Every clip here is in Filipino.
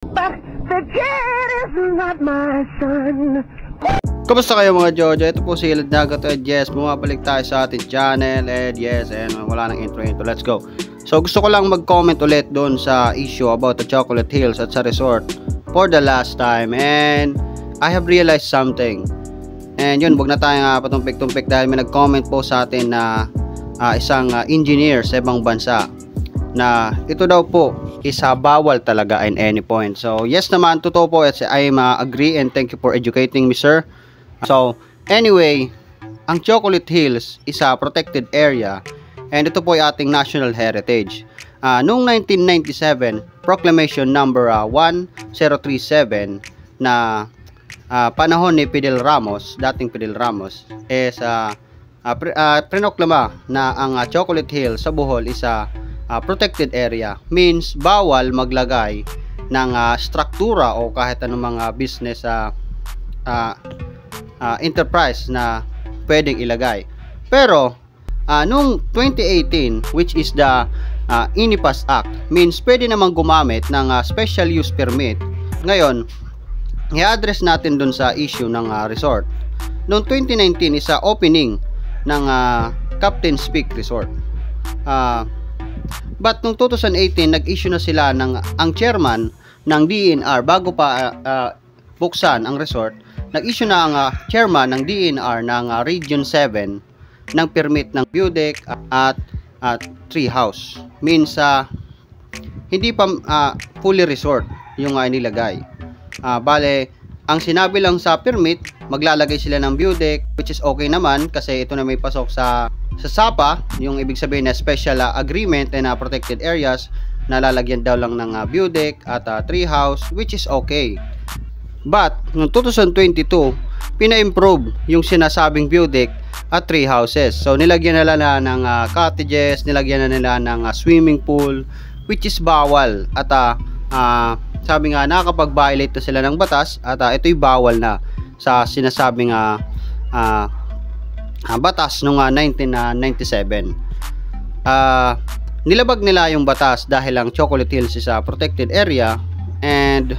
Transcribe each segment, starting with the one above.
But the kid is not my son. Kumusta kayo mga Jojo? Ito po si Hilad Dagat at yes, bumabalik tayo sa ating channel and yes, and wala nang intro. Let's go. So gusto ko lang mag-comment ulit doon sa issue about the Chocolate Hills at sa resort for the last time, and I have realized something. And yun, wag na tayong patumpik-tumpik dahil may nag-comment po sa atin na isang engineer sa ibang bansa na ito daw po is bawal talaga in any point. So yes naman, totoo po, I am agree and thank you for educating me, sir. So anyway, ang Chocolate Hills is a protected area and ito po ay ating national heritage. Noong 1997, Proclamation number 1037 na panahon ni Fidel Ramos, dating Fidel Ramos, is prinoklama na ang Chocolate Hills sa Bohol is a protected area. Means bawal maglagay ng struktura o kahit anong mga business enterprise na pwedeng ilagay. Pero noong 2018, which is the INIPAS Act, means pwede namang gumamit ng special use permit. Ngayon, i-address natin dun sa issue ng resort. Noong 2019 is opening ng Captain's Peak Resort. But noong 2018, nag-issue na sila ng ang chairman ng DENR bago pa buksan ang resort. Nag-issue na ang chairman ng DENR ng Region 7 ng permit ng view deck at tree house. Means hindi pa fully resort yung nilagay. Bale, ang sinabi lang sa permit, maglalagay sila ng view deck, which is okay naman kasi ito na may pasok sa SAPA, yung ibig sabihin na special agreement and protected areas, na lalagyan daw lang ng view deck at tree house, which is okay. But noong 2022, pina-improve yung sinasabing view deck at tree houses. So nilagyan nila ng cottages, nilagyan na nila ng swimming pool, which is bawal. At sabi nga, nakakapag-violate na sila ng batas at ito'y bawal na sa sinasabing batas noong 1997. Nilabag nila yung batas dahil ang Chocolate Hills is a protected area and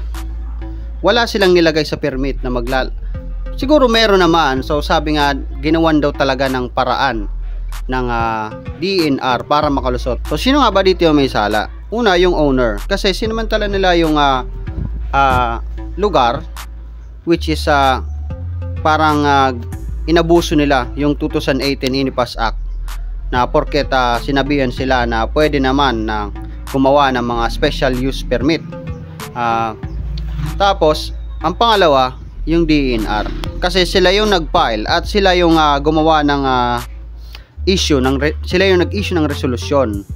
wala silang nilagay sa permit na siguro meron naman. So sabi nga, ginawan daw talaga ng paraan ng DENR para makalusot. So sino nga ba dito yung may sala? Una, yung owner, kasi sinamantala nila yung lugar, which is parang inabuso nila yung 2018 INIPAS Act na porket sinabihan sila na pwede naman na gumawa ng mga special use permit. Tapos ang pangalawa, yung DENR, kasi sila yung nag-file at sila yung gumawa ng sila yung nag-issue ng resolusyon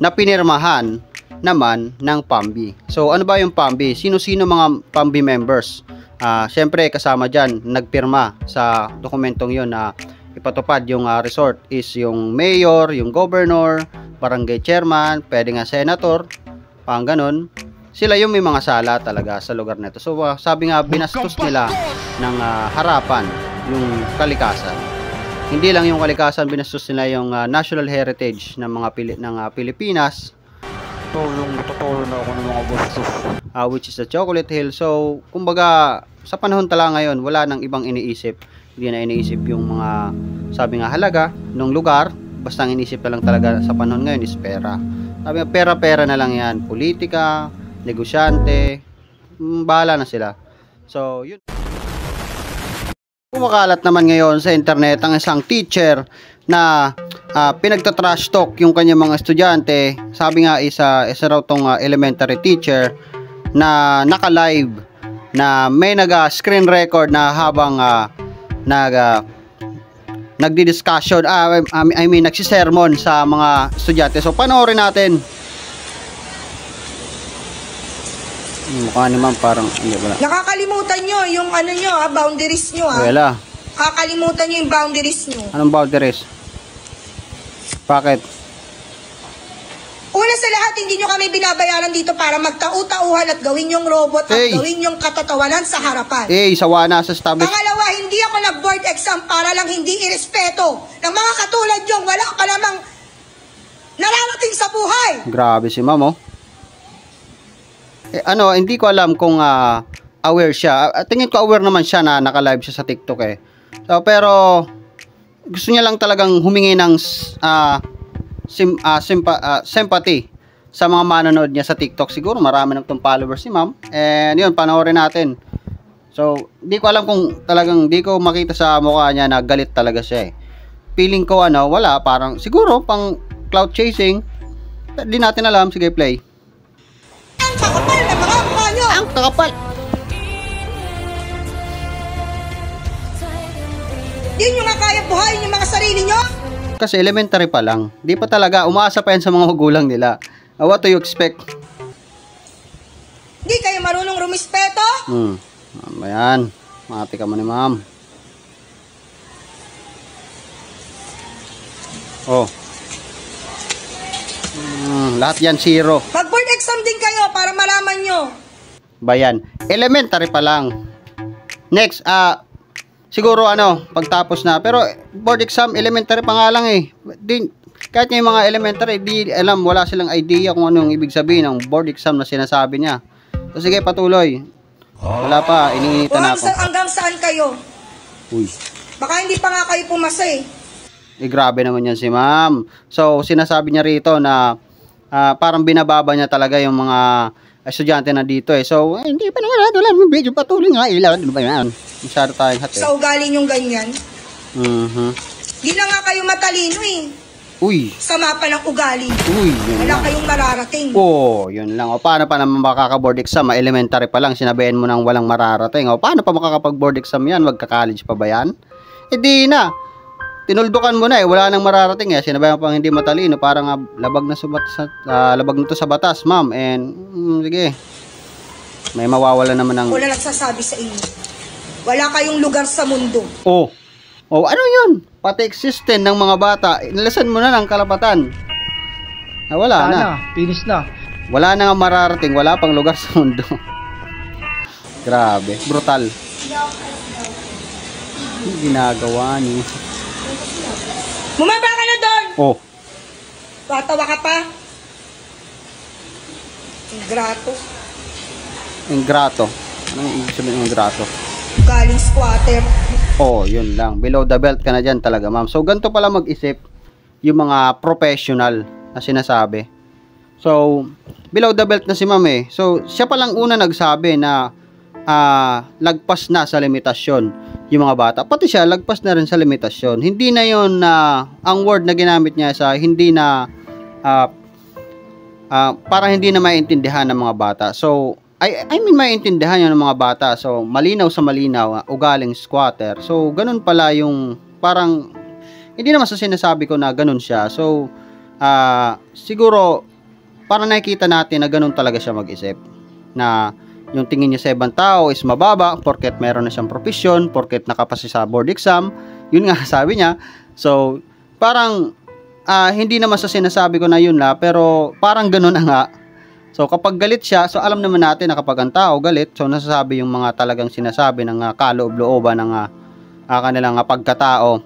na pinirmahan naman ng PAMBI. So ano ba yung PAMBI? Sino-sino mga PAMBI members? Siyempre kasama dyan, nagpirma sa dokumentong yon na ipatupad yung resort is yung mayor, yung governor, barangay chairman, pwede nga senator, pang ganun. Sila yung may mga sala talaga sa lugar nito. So sabi nga, binastos nila ng harapan yung kalikasan. Hindi lang yung kalikasan, binastos nila yung national heritage ng mga Pilipinas. Totoo na ako ng mga bastos. Which is the Chocolate Hill. So kumbaga, sa panahon tala ngayon, wala nang ibang iniisip. Hindi na iniisip yung mga, sabi nga, halaga ng lugar. Basta ang iniisip na lang talaga sa panahon ngayon is pera. Sabi nga, pera-pera na lang yan. Politika, negosyante, bahala na sila. So yun. Kumakalat naman ngayon sa internet ang isang teacher na pinagtatrash talk yung kanyang mga estudyante. Sabi nga, isa raw tong elementary teacher na naka-live na may screen record na habang nagdi-discussion, nagsisermon sa mga estudyante. So panoorin natin. Mukha naman parang hindi wala. Nakakalimutan nyo yung boundaries nyo Wala. Kakalimutan nyo yung boundaries nyo. Anong boundaries? Bakit? Una sa lahat, hindi nyo kami binabayaran dito para magtau-tauhan at gawin yung robot at gawin yung katatawanan sa harapan. Sawa na sa establish. Pangalawa, hindi ako nag-board exam para lang hindi irespeto ng mga katulad nyo. Wala pa namang nararating sa buhay. Grabe si ma'am, oh. Hindi ko alam kung aware siya. Tingin ko aware naman siya na naka-live siya sa TikTok eh. So, pero gusto niya lang talagang humingi ng sympathy sa mga manonood niya sa TikTok. Siguro marami na itong followers si ma'am. And yun, panoorin natin. So, di ko alam kung talagang di ko makita sa mukha niya na galit talaga siya eh. Feeling ko wala, parang siguro pang cloud chasing. Di natin alam. Sige, play. Ang kakapal na mga mukha nyo! Ang kakapal! Di nyo nga kaya buhayin yung mga sarili nyo? Kasi elementary pa lang. Di pa talaga. Umaasa pa yan sa mga magulang nila. What do you expect? Di kayo marunong rumispeto? Ayan. Mati ka mo ni ma'am. Oh. Lahat yan zero. Mag-board exam din kayo para malaman nyo. Bayan. Elementary pa lang. Next, siguro pagtapos na. Pero board exam, elementary pa nga lang eh. Kahit yung mga elementary, di alam, wala silang idea kung anong ibig sabihin ng board exam na sinasabi niya. So sige, patuloy. Wala pa, iniinitan na ako. Hanggang saan kayo? Uy. Baka hindi pa nga kayo pumasa eh. Grabe naman yan si ma'am. So, sinasabi niya rito na parang binababa niya talaga yung mga estudyante na dito eh. So, hindi pa naman wala yung video, patuloy nga ilaw. Ano ba yan? Masyado tayong hati. Sa ugali nyong ganyan. Di na nga kayo matalino eh. Uy. Sama pa ng ugali. Uy, yun Wala lang. kayong mararating. Yun lang. Paano pa naman makaka-board exam? Elementary pa lang, sinabihan mo nang walang mararating. Paano pa makakapag-board exam yan? Magka-college pa ba yan? Di na. Tinuldukan mo na eh. Wala nang mararating eh. Sinabihan pang hindi matalino. Parang labag na to sa batas, ma'am. And, sige. May mawawala naman ng... Wala nagsasabi sa inyo. Wala kayong lugar sa mundo. Ano yun? Pati existent ng mga bata, inalasan mo na ng kalapatan. Wala na. Finish na. Wala na nga mararating, wala pang lugar sa mundo. Grabe, brutal. Yung ginagawa niyo. Bumaba ka na doon! Tatawa ka pa? Ingrato. Ingrato. Anong ibig sabihin ng ingrato? Galing squatter. Yun lang. Below the belt ka na dyan talaga, ma'am. So, ganito pala mag-isip yung mga professional na sinasabi. So, below the belt na si ma'am eh. So, siya palang una nagsabi na lagpas na sa limitasyon yung mga bata. Pati siya, lagpas na rin sa limitasyon. Hindi na yun ang word na ginamit niya sa hindi na parang hindi na maintindihan ng mga bata. So, I mean, maintindihan yun ng mga bata. So, malinaw sa malinaw, ugaling squatter. So, ganun pala yung parang, hindi naman sa sinasabi ko na ganun siya. So, siguro, parang nakikita natin na ganun talaga siya mag-isip. Na, yung tingin niya sa ibang tao is mababa, porket meron na siyang profesyon, porket nakapasa sa board exam. Yun nga, sabi niya. So, parang, hindi naman sa sinasabi ko na yun pero parang ganun na nga. So, kapag galit siya, so alam naman natin na kapag ang tao galit, so nasasabi yung mga talagang sinasabi ng kaloob-looban ng kanilang pagkatao.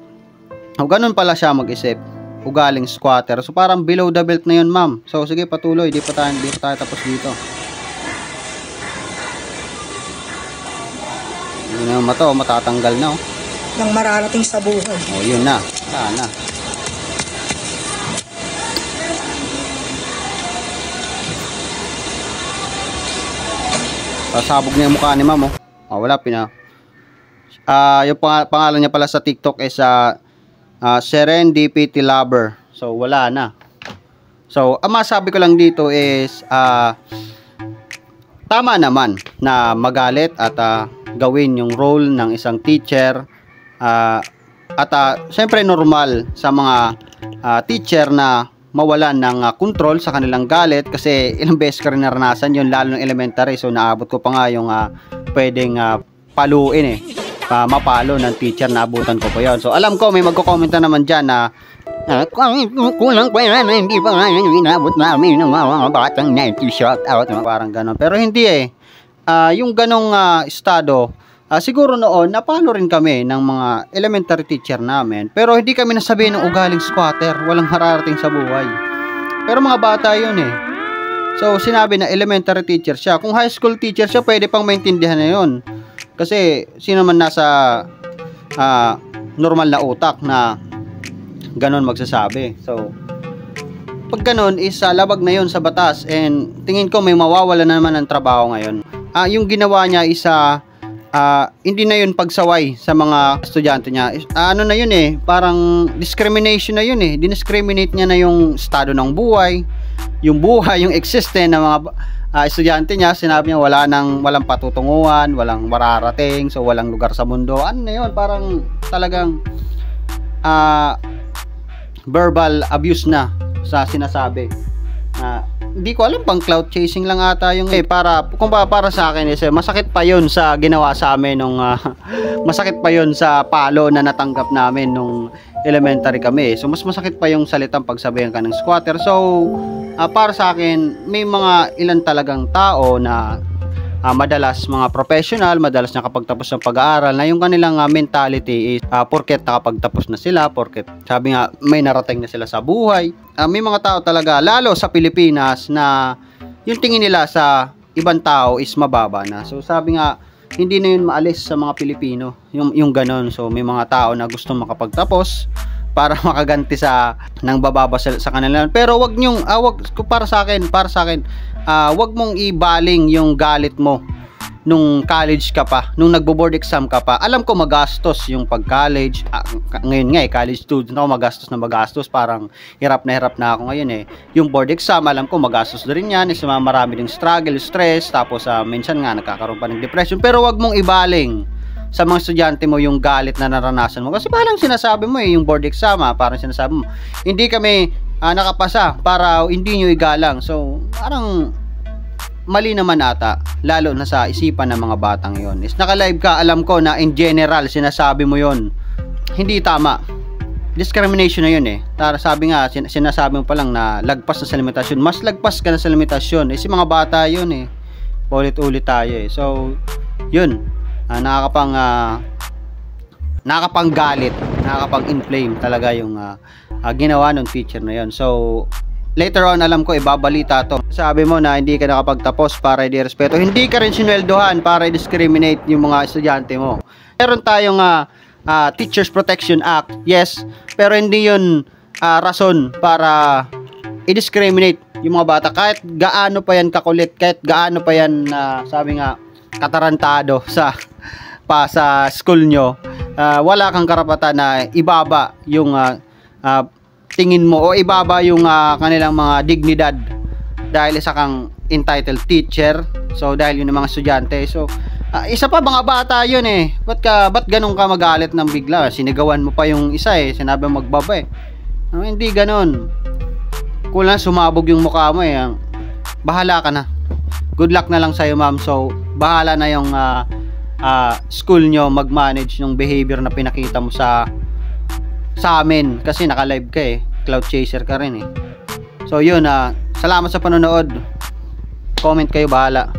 O, ganun pala siya mag-isip. Ugaling squatter. So, parang below the belt na yun, ma'am. So, sige, patuloy. Di pa tayo tapos dito. Yun yung matatanggal na, Nang mararating sa buhay. yun na. Wala na. Sabog niya yung mukha ni ma'am, wala, yung pangalan niya pala sa TikTok is Serendipity Lover. So, wala na. So, ang masabi ko lang dito is tama naman na magalit at gawin yung role ng isang teacher at syempre normal sa mga teacher na mawalan ng control sa kanilang galit kasi ilang beses ko rin naranasan yun lalo ng elementary. So naabot ko pa nga yung pwedeng paluin mapalo ng teacher, naabutan ko pa yun. So alam ko may magko-comment na naman dyan na kulang pa yan, hindi pa nga yung inabot namin ng mga batang 90 shout out, parang ganon. Pero hindi yung ganong estado, siguro noon napalo rin kami ng mga elementary teacher namin, pero hindi kami nasabihin ng ugaling squatter, walang hararating sa buhay. Pero mga bata yun So, sinabi na elementary teacher siya. Kung high school teacher siya, pwede pang maintindihan na yun. Kasi, sino man nasa normal na utak na ganon magsasabi. So, pag ganon is labag na yun sa batas, and tingin ko may mawawala na naman ng trabaho ngayon. Yung ginawa niya is hindi na yun pagsaway sa mga estudyante niya. Ano na yun parang discrimination na yun Diniscriminate niya na yung estado ng buhay, yung existence ng mga estudyante niya. Sinabi niya walang patutunguhan, walang mararating, so walang lugar sa mundo. Ano na yun, parang talagang verbal abuse na sa sinasabi. Hindi ko alam, pang cloud chasing lang ata yung para sa akin masakit pa yun sa ginawa sa amin nung masakit pa yun sa palo na natanggap namin nung elementary kami. So mas masakit pa yung salitang pagsabihan ka ng squatter. So para sa akin, may mga ilan talagang tao na madalas mga professional, madalas nakapagtapos ng pag-aaral, na yung kanilang mentality is porket nakapagtapos na sila, porket sabi nga may narating na sila sa buhay. May mga tao talaga, lalo sa Pilipinas, na yung tingin nila sa ibang tao is mababa na. So sabi nga, hindi na yun maalis sa mga Pilipino, yung ganon. So may mga tao na gusto makapagtapos para makaganti ng bababa sa kanila. Pero wag nyong para sa akin, wag mong ibaling yung galit mo nung college ka pa, nung nagbo-board exam ka pa. Alam ko magastos yung pag-college. Ngayon nga college student ako, magastos, parang hirap na ako ngayon Yung board exam, alam ko magastos na rin yan. Marami ding struggle, stress, tapos minsan nga nagkakaroon pa ng depression. Pero wag mong ibaling sa mga estudyante mo yung galit na naranasan mo. Kasi parang sinasabi mo yung board exam, parang sinasabi mo, hindi kami nakapasa para hindi nyo igalang. So, parang mali naman ata, lalo na sa isipan ng mga batang yon. Is naka-live ka, alam ko na in general sinasabi mo yon. Hindi tama. Discrimination na yun Sabi nga, sinasabi mo pa lang na lagpas na sa limitasyon. Mas lagpas ka na sa limitasyon. Si mga bata yun Ulit-ulit tayo So, yun. Nakakapanggalit, nakakapang-inflame talaga yung ginawa ng teacher na yon. So, later on, alam ko, ibabalita to. Sabi mo na hindi ka nakapagtapos para i-respeto. Hindi ka rin sinweldohan para i-discriminate yung mga estudyante mo. Meron tayong Teachers Protection Act, yes, pero hindi yun rason para i-discriminate yung mga bata. Kahit gaano pa yan kakulit, kahit gaano pa yan, sabi nga, katarantado sa school nyo, wala kang karapatan na ibaba yung tingin mo o ibaba yung kanilang mga dignidad dahil isa kang entitled teacher. So dahil yun ang mga estudyante. So isa pa, mga bata yun ba't ganun ka magalit ng bigla? Sinigawan mo pa yung isa sinabi mo magbaba hindi ganun. Kulang sumabog yung mukha mo bahala ka na. Good luck na lang sa'yo, ma'am. So bahala na yung school nyo mag-manage ng behavior na pinakita mo sa amin, kasi naka-live ka cloud chaser ka rin So yun, salamat sa panonood. Comment kayo, bahala.